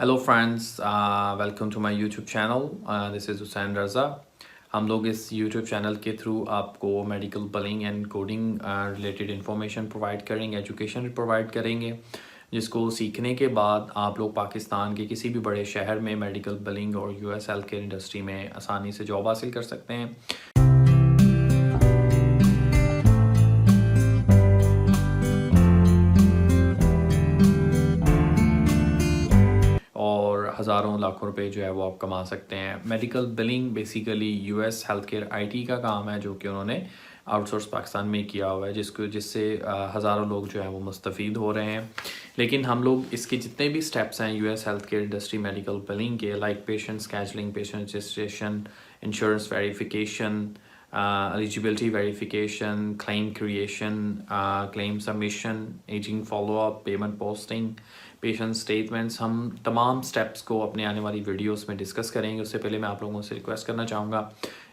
Hello friends, welcome to my YouTube channel. This is Hussain Raza. हम लोग इस यूट्यूब चैनल के थ्रू आपको medical billing and coding related information provide करेंगे, education provide करेंगे, जिसको सीखने के बाद आप लोग पाकिस्तान के किसी भी बड़े शहर में मेडिकल बिलिंग और यूएस हेल्थ केयर इंडस्ट्री में आसानी से जॉब हासिल कर सकते हैं। और हज़ारों लाखों रुपए जो है वो आप कमा सकते हैं। Medical billing basically US health care IT का काम है, जो कि उन्होंने आउटसोर्स पाकिस्तान में किया हुआ है, जिससे हज़ारों लोग जो हैं वो मुस्तफ़ीद हो रहे हैं। लेकिन हम लोग इसके जितने भी स्टेप्स हैं US health care industry medical billing के, like patient scheduling, patient registration, insurance verification, eligibility verification, claim creation, claim submission, ageing follow up, payment posting, patient statements, हम तमाम स्टेप्स को अपने आने वाली वीडियोस में डिस्कस करेंगे। उससे पहले मैं आप लोगों से रिक्वेस्ट करना चाहूँगा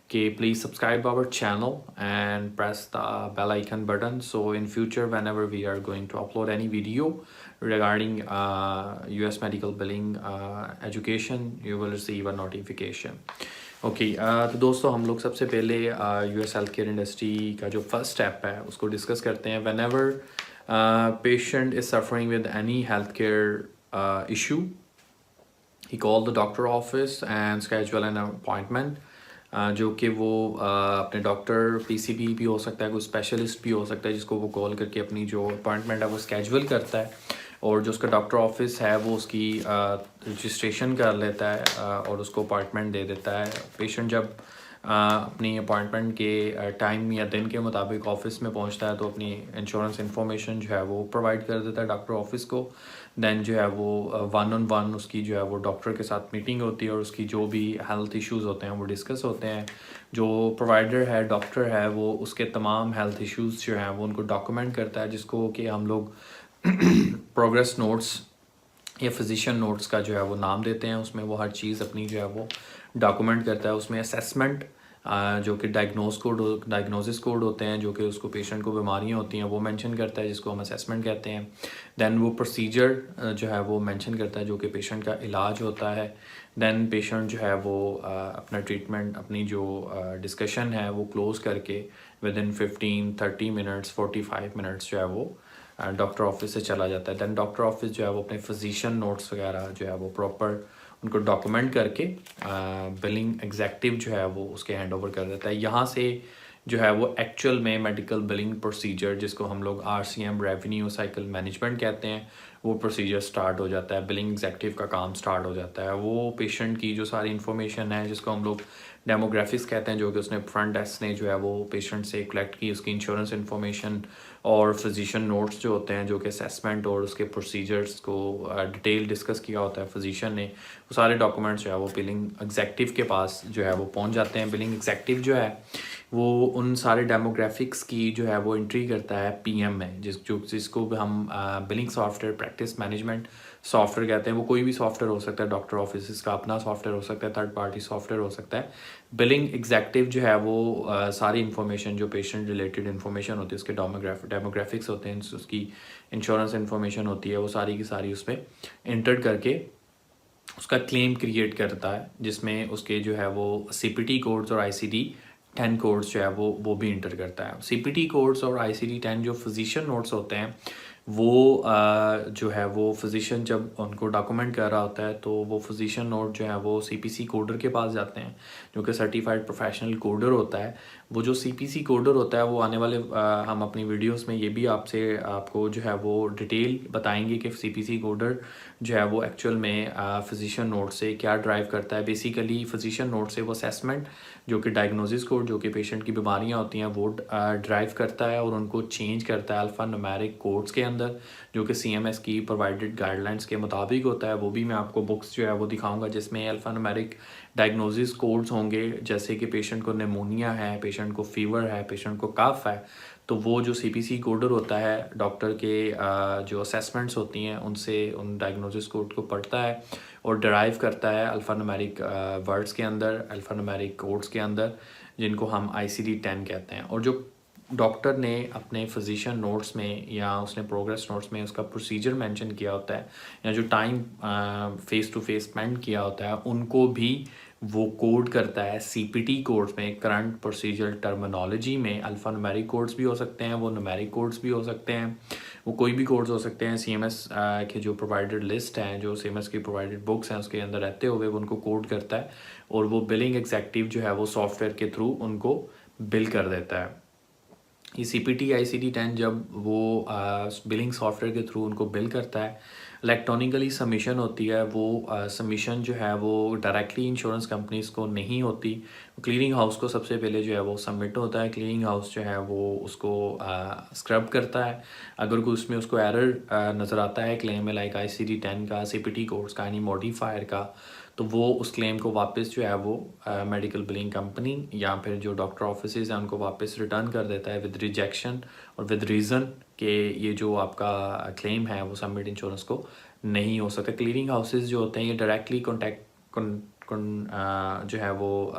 कि please subscribe our channel and press the bell icon button, so in future whenever we are going to upload any video regarding US medical billing education, you will receive a notification. Okay तो दोस्तों, हम लोग सबसे पहले US health care industry का जो first step है उसको डिस्कस करते हैं। When ever patient is suffering with any health care issue, he call the doctor office and schedule an appointment, जो कि वो अपने डॉक्टर पीसीबी भी हो सकता है, कोई स्पेशलिस्ट भी हो सकता है, जिसको वो कॉल करके अपनी जो अपॉइंटमेंट है वो स्केड्यूल करता है। और जो उसका डॉक्टर ऑफिस है वो उसकी रजिस्ट्रेशन कर लेता है और उसको अपॉइंटमेंट दे देता है। पेशेंट जब अपनी अपॉइंटमेंट के टाइम या दिन के मुताबिक ऑफिस में पहुंचता है तो अपनी इंश्योरेंस इन्फॉर्मेशन जो है वो प्रोवाइड कर देता है डॉक्टर ऑफिस को। देन जो है वो वन ऑन वन उसकी जो है वो डॉक्टर के साथ मीटिंग होती है और उसकी जो भी हेल्थ इश्यूज़ होते हैं वो डिस्कस होते हैं। जो प्रोवाइडर है, डॉक्टर है, वो उसके तमाम हेल्थ इश्यूज़ जो हैं वो उनको डॉक्यूमेंट करता है, जिसको कि हम लोग प्रोग्रेस नोट्स या फिजिशियन नोट्स का जो है वो नाम देते हैं। उसमें वो हर चीज़ अपनी जो है वो डॉक्यूमेंट करता है। उसमें असेसमेंट जो कि डायग्नोसिस कोड होते हैं, जो कि उसको पेशेंट को बीमारियां होती हैं वो मेंशन करता है, जिसको हम असेसमेंट कहते हैं। देन वो प्रोसीजर जो है वो मेंशन करता है, जो कि पेशेंट का इलाज होता है। देन पेशेंट जो है वो अपना ट्रीटमेंट, अपनी जो डिस्कशन है वो क्लोज़ करके विद इन 15-30 मिनट्स 45 मिनट्स जो है वो डॉक्टर ऑफिस से चला जाता है। देन डॉक्टर ऑफिस जो है वो अपने फिजिशियन नोट्स वगैरह जो है वो प्रॉपर उनको डॉक्यूमेंट करके बिलिंग एग्जेक्टिव जो है वो उसके हैंड ओवर कर देता है। यहाँ से जो है वो एक्चुअल में मेडिकल बिलिंग प्रोसीजर, जिसको हम लोग RCM रेवेन्यू साइकिल मैनेजमेंट कहते हैं, वो प्रोसीजर स्टार्ट हो जाता है। बिलिंग एग्जेक्टिव का काम स्टार्ट हो जाता है। वो पेशेंट की जो सारी इन्फॉर्मेशन है, जिसको हम लोग डेमोग्राफिक्स कहते हैं, जो कि उसने फ्रंट डेस्क ने जो है वो पेशेंट से कलेक्ट की, उसकी इंश्योरेंस इन्फॉर्मेशन और फिजिशियन नोट्स जो होते हैं, जो कि असेसमेंट और उसके प्रोसीजर्स को डिटेल डिस्कस किया होता है फिजिशियन ने, वो सारे डॉक्यूमेंट्स जो है वो बिलिंग एग्जेक्टिव के पास जो है वो पहुंच जाते हैं। बिलिंग एग्जेक्टिव जो है वो उन सारे डेमोग्राफिक्स की जो है वो एंट्री करता है PM में, जिसको हम billing software practice management software कहते हैं। वो कोई भी सॉफ्टवेयर हो सकता है, डॉक्टर ऑफिस का अपना सॉफ्टवेयर हो सकता है, थर्ड पार्टी सॉफ्टवेयर हो सकता है। बिलिंग एग्जेक्टिव जो है वो सारी इन्फॉर्मेशन, जो पेशेंट रिलेटेड इन्फॉर्मेशन होती है, उसके डेमोग्राफिक्स होते हैं, उसकी इंश्योरेंस इन्फॉर्मेशन होती है, वो सारी की सारी उसमें एंटर करके उसका क्लेम क्रिएट करता है, जिसमें उसके जो है वो CPT कोड्स और ICD-10 कोड्स जो है वो भी इंटर करता है। CPT कोड्स और ICD-10 जो फिजिशियन नोट्स होते हैं, वो जो है वो फिजिशियन जब उनको डॉक्यूमेंट कर रहा होता है तो वो फिजिशियन नोट जो है वो CPC कोडर के पास जाते हैं, जो कि सर्टिफाइड प्रोफेशनल कोडर होता है। वो जो CPC कोडर होता है वो आने वाले हम अपनी वीडियोस में ये भी आपको जो है वो डिटेल बताएंगे कि CPC कोडर जो है वो एक्चुअल में फिजिशियन नोट से क्या ड्राइव करता है। बेसिकली फिजिशियन नोट से वो असेसमेंट, जो कि डायग्नोसिस कोड, जो कि पेशेंट की बीमारियां होती हैं, वो ड्राइव करता है और उनको चेंज करता है अल्फ़ा न्यूमेरिक कोड्स के अंदर, जो कि CMS की प्रोवाइडेड गाइडलाइंस के मुताबिक होता है। वो भी मैं आपको बुक्स जो है वो दिखाऊंगा, जिसमें अल्फ़ा न्यूमेरिक डायग्नोसिस कोड्स होंगे, जैसे कि पेशेंट को निमोनिया है, पेशेंट को फीवर है, पेशेंट को कफ है, तो वो जो CPC कोडर होता है डॉक्टर के जो असेसमेंट्स होती हैं उनसे उन डायग्नोसिस कोड को पढ़ता है और डराइव करता है अल्फ़ा न्यूमेरिक वर्ड्स के अंदर, अल्फ़ा न्यूमेरिक कोड्स के अंदर, जिनको हम ICD-10 कहते हैं। और जो डॉक्टर ने अपने फिजिशियन नोट्स में या उसने प्रोग्रेस नोट्स में उसका प्रोसीजर मेंशन किया होता है या जो time face to face spend किया होता है उनको भी वो कोड करता है सीपीटी कोड्स में, करंट प्रोसीजर टर्मिनोलॉजी में। अल्फ़ा न्यूमेरिक कोड्स भी हो सकते हैं, वो न्यूमेरिक कोड्स भी हो सकते हैं, वो कोई भी कोड्स हो सकते हैं। सीएमएस के जो प्रोवाइडेड लिस्ट हैं, जो सीएमएस की प्रोवाइडेड बुक्स हैं, उसके अंदर रहते हुए वो उनको कोड करता है और वो बिलिंग एग्जेक्टिव जो है वो सॉफ्टवेयर के थ्रू उनको बिल कर देता है। ये CPT ICD-10 जब वो बिलिंग सॉफ्टवेयर के थ्रू उनको बिल करता है, इलेक्ट्रॉनिकली सबमिशन होती है। वो सबमिशन जो है वो डायरेक्टली इंश्योरेंस कंपनीज़ को नहीं होती, क्लियरिंग हाउस को सबसे पहले जो है वो सबमिट होता है। क्लियरिंग हाउस जो है वो उसको स्क्रब करता है। अगर कोई उसमें उसको एरर नज़र आता है क्लेम में, लाइक ICD-10 का, CPT कोड्स का, यानी मॉडिफायर का, तो वो उस क्लेम को वापस जो है वो मेडिकल बिलिंग कंपनी या फिर जो डॉक्टर ऑफिसेज हैं उनको वापस रिटर्न कर देता है विद रिजेक्शन और विद रीज़न कि ये जो आपका क्लेम है वो सबमिट इंश्योरेंस को नहीं हो सकता। क्लियरिंग हाउसेज जो होते हैं ये डायरेक्टली जो है वो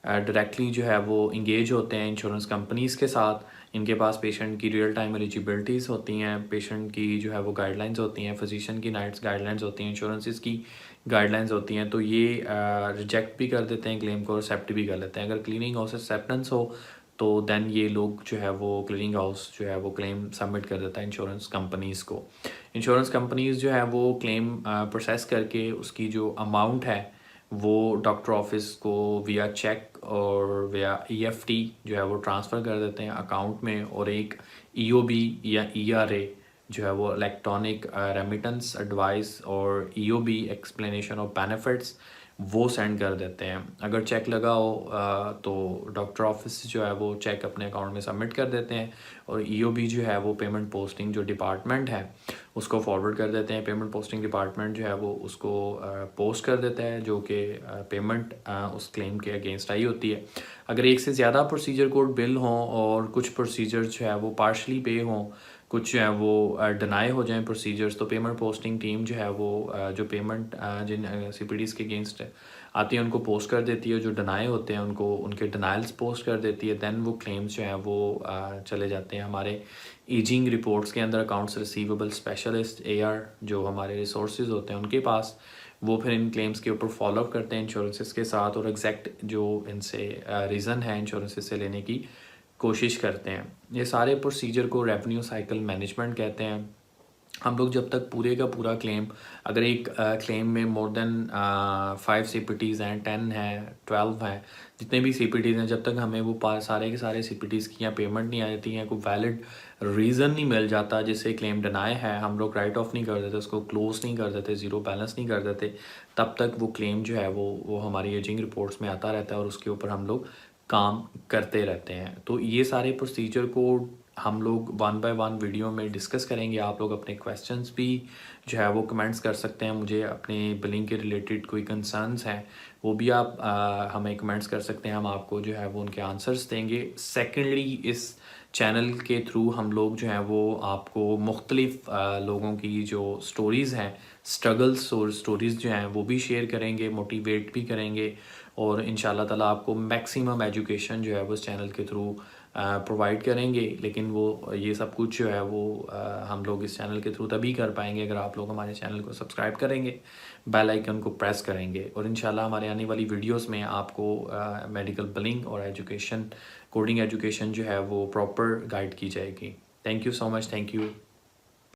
डायरेक्टली जो है वो इंगेज होते हैं इंश्योरेंस कंपनीज़ के साथ। इनके पास पेशेंट की रियल टाइम एलिजिबिलिटीज़ होती हैं, पेशेंट की जो है वो गाइडलाइंस होती हैं, फिजिशियन की नाइट्स गाइडलाइंस होती हैं, इंश्योरेंसेस की गाइडलाइंस होती हैं। तो ये रिजेक्ट भी कर देते हैं क्लेम को और एक्सेप्ट भी कर लेते हैं। अगर क्लीनिंग हाउस एक्सेप्टेंस हो तो देन ये लोग जो है वो क्लीनिंग हाउस जो है वो क्लेम सबमिट कर देता है इंश्योरेंस कंपनीज़ को। इंश्योरेंस कंपनीज़ जो है वो क्लेम प्रोसेस करके उसकी जो अमाउंट है वो डॉक्टर ऑफिस को विया चेक और विया EFT जो है वो ट्रांसफ़र कर देते हैं अकाउंट में, और एक EOB या ERA जो है वो इलेक्ट्रॉनिक रेमिटेंस एडवाइस और EOB एक्सप्लेनेशन ऑफ बेनिफिट्स वो सेंड कर देते हैं। अगर चेक लगा हो तो डॉक्टर ऑफिस जो है वो चेक अपने अकाउंट में सबमिट कर देते हैं और EOB जो है वो पेमेंट पोस्टिंग जो डिपार्टमेंट है उसको फॉरवर्ड कर देते हैं। पेमेंट पोस्टिंग डिपार्टमेंट जो है वो उसको पोस्ट कर देता है जो कि पेमेंट उस क्लेम के अगेंस्ट आई होती है। अगर एक से ज़्यादा प्रोसीजर कोड बिल हों और कुछ प्रोसीजर जो है वो पार्शली पे हों, कुछ जो है वो डिनाई हो जाएं प्रोसीजर्स, तो पेमेंट पोस्टिंग टीम जो है वो जो पेमेंट जिन CPTs के अगेंस्ट आती है उनको पोस्ट कर देती है। जो डिनाई होते हैं उनको उनके डिनाइल्स पोस्ट कर देती है। दैन वो क्लेम्स जो हैं वो चले जाते हैं हमारे एजिंग रिपोर्ट्स के अंदर, अकाउंट्स रिसीवेबल स्पेशलिस्ट AR जो हमारे रिसोर्सेज होते हैं उनके पास। वो फिर इन क्लेम्स के ऊपर फॉलोअप करते हैं इंश्योरेंसेस के साथ और एग्जैक्ट जो इनसे रीज़न है इंश्योरेंसेस से लेने की कोशिश करते हैं। ये सारे प्रोसीजर को रेवेन्यू साइकिल मैनेजमेंट कहते हैं। हम लोग जब तक पूरे का पूरा क्लेम, अगर एक क्लेम में मोर देन 5 CPTs हैं, 10 हैं, 12 हैं, जितने भी CPTs हैं, जब तक हमें वो सारे के सारे CPTs की या पेमेंट नहीं आ जाती है, कोई वैलिड रीज़न नहीं मिल जाता जिससे क्लेम डिनाई है, हम लोग राइट ऑफ नहीं कर देते, उसको क्लोज नहीं कर देते, ज़ीरो बैलेंस नहीं कर देते, तब तक वो क्लेम जो है वो हमारी एजिंग रिपोर्ट्स में आता रहता है और उसके ऊपर हम लोग काम करते रहते हैं। तो ये सारे प्रोसीजर को हम लोग 1 बाय 1 वीडियो में डिस्कस करेंगे। आप लोग अपने क्वेश्चंस भी जो है वो कमेंट्स कर सकते हैं। मुझे अपने बिलिंग के रिलेटेड कोई कंसर्न्स हैं वो भी आप हमें कमेंट्स कर सकते हैं, हम आपको जो है वो उनके आंसर्स देंगे। सेकेंडली, इस चैनल के थ्रू हम लोग जो हैं वो आपको मुख्तलिफ लोगों की जो स्टोरीज़ हैं, स्ट्रगल्स और स्टोरीज़ जो हैं वो भी शेयर करेंगे, मोटिवेट भी करेंगे और इंशाल्लाह ताला आपको मैक्सिमम एजुकेशन जो है वो इस चैनल के थ्रू प्रोवाइड करेंगे। लेकिन वो ये सब कुछ जो है वो हम लोग इस चैनल के थ्रू तभी कर पाएंगे अगर आप लोग हमारे चैनल को सब्सक्राइब करेंगे, बेल आइकन को प्रेस करेंगे और इंशाल्लाह हमारे आने वाली वीडियोस में आपको मेडिकल बिलिंग और एजुकेशन, कोडिंग एजुकेशन जो है वो प्रॉपर गाइड की जाएगी। Thank you so much, thank you.